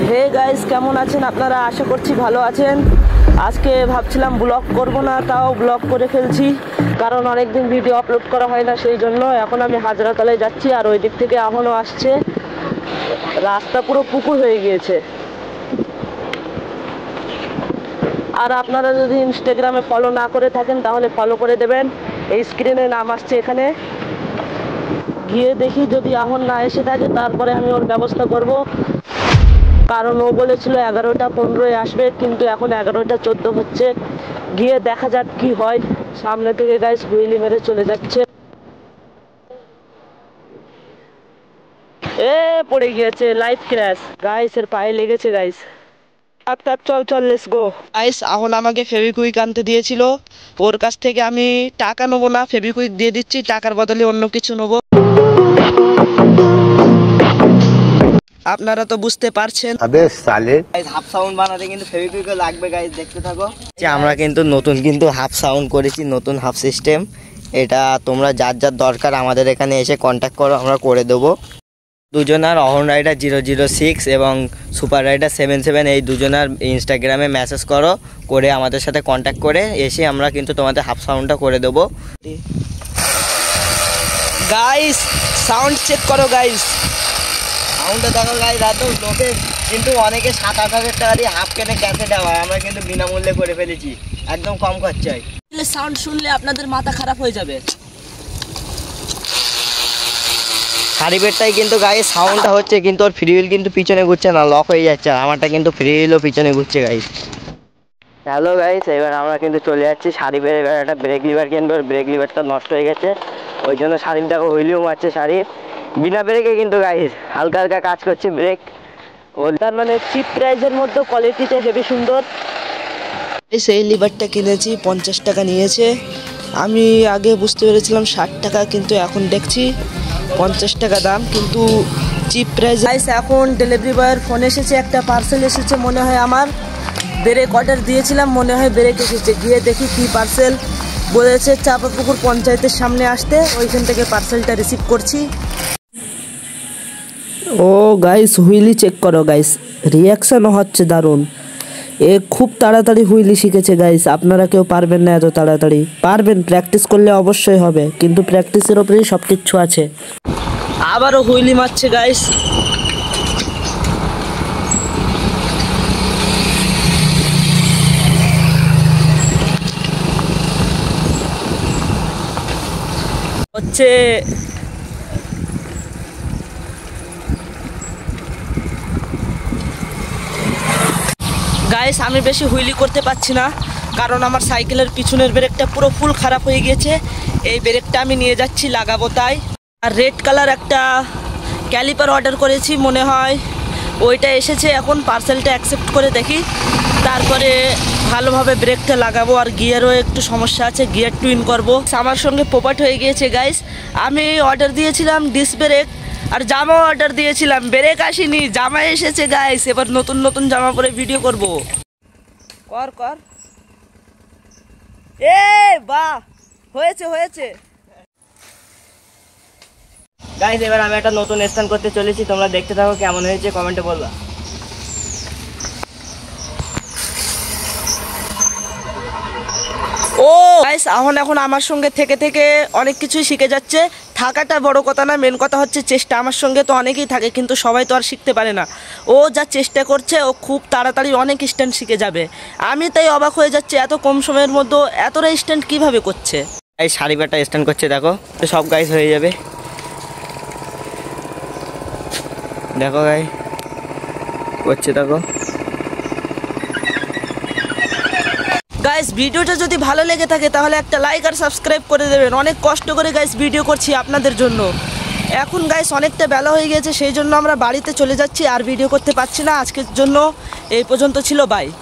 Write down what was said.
Hey guys, কেমন আছেন আপনারা? আশা করছি ভালো আছেন। আজকে ভাবছিলাম ব্লগ করব না, তাও ব্লগ করে ফেলছি, কারণ অনেকদিন ভিডিও আপলোড করা হয় না, সেই জন্য। এখন আমি হাজরাতলায় যাচ্ছি, আর ওই দিক থেকে এখনও আসছে। রাস্তা পুরো পুকুর হয়ে গিয়েছে। আর আপনারা যদি ইনস্টাগ্রামে ফলো না করে থাকেন তাহলে ফলো করে দেবেন। এই স্ক্রিনে নাম আসছে, এখানে গিয়ে দেখি যদি এখন না এসে থাকে তারপরে আমি ওর ব্যবস্থা করব, কারণ ও বলেছিল 11টা 15-এ আসবে, কিন্তু এখন 11টা 14 হচ্ছে। গিয়ে দেখা যাক কি হয়। সামনে থেকে গাইস হুইলি মেরে চলে যাচ্ছে। এ পড়ে গিয়েছে, লাইফ ক্র্যাশ গাইস, এর পায়ে লেগেছে গাইস। ডাক্তার, চল চল, লেটস গো গাইস। এখন আমাকে ফেভিকুইক আনতে দিয়েছিল, ওর কাছ থেকে আমি টাকা নেবো না, ফেভিকুইক দিয়ে দিচ্ছি, টাকার বদলে অন্য কিছু নেবো। আপনারা তো বুঝতে পারছেন। আবে সালে গাইস, হাফ সাউন্ড বানাতে কিন্তু ফেভিকুইক লাগবে গাইস, দেখতে থাকো। আমরা কিন্তু নতুন হাফ সাউন্ড করেছি, নতুন হাফ সিস্টেম। এটা তোমরা যার যার দরকার আমাদের এখানে এসে কন্ট্যাক্ট করো, আমরা করে দেবো। দুজনার অহন রাইডার 006 এবং সুপার রাইডার 77, এই দুজনার ইনস্টাগ্রামে মেসেজ করো, করে আমাদের সাথে কন্ট্যাক্ট করে এসে আমরা কিন্তু তোমাদের হাফ সাউন্ডটা করে দেবো। গাইস সাউন্ড চেক করো গাইস, সাউন্ডটা দেখো গাইস। এত লোকে কিন্তু অনেকে 7-8 হাজার টাকা দিয়ে হাফ কেনে ক্যাসেট হয়, আমরা কিন্তু বিনামূল্যে করে ফেলেছি, একদম কম খরচায়। সাউন্ড শুনলে আপনাদের মাথা খারাপ হয়ে যাবে। হারিবেরটাই কিন্তু গাইস সাউন্ডটা হচ্ছে, কিন্তু ওর ফ্রি হুইল কিন্তু পিছনে ঘুরছে না, লক হয়ে যাচ্ছে। আর আমারটা কিন্তু ফ্রি হুইলও পিছনে ঘুরছে গাইস। হ্যালো গাইস, এবার আমরা কিন্তু চলে যাচ্ছি শারিফের। এবার একটা ব্রেক লিভার কিনবে, ওর ব্রেক লিভারটা নষ্ট হয়ে গেছে, ওই জন্য শারিফটাকে হুইলিও মারছে শারিফ। বিনা ব্রেকে কিন্তু গাইস হালকা হালকা কাজ করছে ব্রেক। তার মানে চিপ প্রাইজের মধ্যে কোয়ালিটিতে হেবি সুন্দর। সেই লিভারটা কিনেছি, 50 টাকা নিয়েছে। আমি আগে বুঝতে পেরেছিলাম 60 টাকা, কিন্তু এখন দেখছি 50 টাকা দাম, কিন্তু চিপ প্রাইস। গাইস, এখন ডেলিভারি বয়ের ফোন এসেছে, একটা পার্সেল এসেছে মনে হয়। আমার ব্রেক অর্ডার দিয়েছিলাম, মনে হয় ব্রেক এসেছে। গিয়ে দেখি কি পার্সেল। বলেছে চাঁপাপুকুর পঞ্চায়েতের সামনে আসতে, ওইখান থেকে পার্সেলটা রিসিভ করছি। ও গাইস, হুইলি চেক করো গাইস, রিয়াকশনও হচ্ছে দারুণ। এ খুব তাড়াতাড়ি হুইলি শিখেছে গাইস। আপনারা কেউ পারবেন না এত তাড়াতাড়ি। পারবেন, প্র্যাকটিস করলে অবশ্যই হবে, কিন্তু প্র্যাকটিসের ওপরেই সব কিছু আছে। আবারও হুইলি মারছে গাইস। হচ্ছে গাইস, আমি বেশি হুইলি করতে পারছি না, কারণ আমার সাইকেলের পিছনের ব্রেকটা পুরো ফুল খারাপ হয়ে গিয়েছে। এই ব্রেকটা আমি নিয়ে যাচ্ছি, লাগাবো তাই। আর রেড কালার একটা ক্যালিপার অর্ডার করেছি, মনে হয় ওইটা এসেছে। এখন পার্সেলটা অ্যাকসেপ্ট করে দেখি, তারপরে ভালোভাবে ব্রেকটা লাগাবো। আর গিয়ারও একটু সমস্যা আছে, গিয়ার টুইন করবো। আমার সঙ্গে পোপাট হয়ে গিয়েছে গাইস। আমি অর্ডার দিয়েছিলাম ডিস্ক ব্রেক, আর জামাও অর্ডার দিয়েছিলাম, ব্রেক আসেনি, জামা এসেছে গাইস। এবার নতুন নতুন জামা পরে ভিডিও করব। কর কর, এ বাহ, হয়েছে হয়েছে গাইস। এবার আমি একটা নতুন স্থান করতে চলেছি, তোমরা দেখতে থাকো কেমন হয়েছে, কমেন্টে বলবা। ও গাইস, এখন আমার সঙ্গে থেকে থেকে অনেক কিছুই শিখে যাচ্ছে। থাকাটা বড় কথা না, মেন কথা হচ্ছে চেষ্টা। আমার সঙ্গে তো অনেকেই থাকে, কিন্তু সবাই তো আর শিখতে পারে না। ও যা চেষ্টা করছে, ও খুব তাড়াতাড়ি অনেক স্ট্যান্ড শিখে যাবে। আমি তাই অবাক হয়ে যাচ্ছি, এত কম সময়ের মধ্যে এতটা স্ট্যান্ড কিভাবে করছে। এই শাড়িটা স্ট্যান্ড করছে দেখো, তো সব গাইস হয়ে যাবে। দেখো গাই করছে, দেখো গাইস। ভিডিওটা যদি ভালো লেগে থাকে তাহলে একটা লাইক আর সাবস্ক্রাইব করে দেবেন। অনেক কষ্ট করে গাইস ভিডিও করছি আপনাদের জন্য। এখন গাইস অনেকটা বেলা হয়ে গেছে, সেই জন্য আমরা বাড়িতে চলে যাচ্ছি, আর ভিডিও করতে পারছি না। আজকের জন্য এই পর্যন্ত ছিল, বাই।